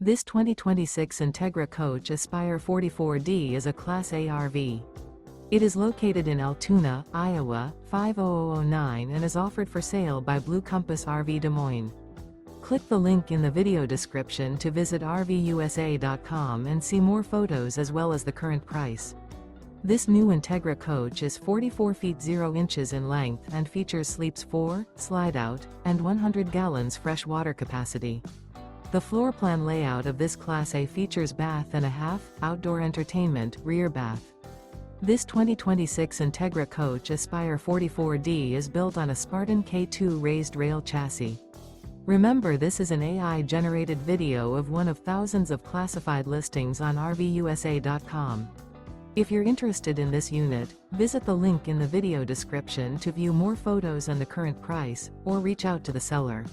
This 2026 Entegra Coach Aspire 44D is a Class A RV. It is located in Altoona, Iowa, 50009 and is offered for sale by Blue Compass RV Des Moines. Click the link in the video description to visit RVUSA.com and see more photos as well as the current price. This new Entegra Coach is 44 feet 0 inches in length and features sleeps 4, Slideout, and 100 gallons fresh water capacity. The floor plan layout of this Class A features bath and a half, outdoor entertainment, rear bath. This 2026 Entegra Coach Aspire 44D is built on a Spartan K2 Raised-Rail chassis. Remember, this is an AI-generated video of one of thousands of classified listings on RVUSA.com. If you're interested in this unit, visit the link in the video description to view more photos and the current price, or reach out to the seller.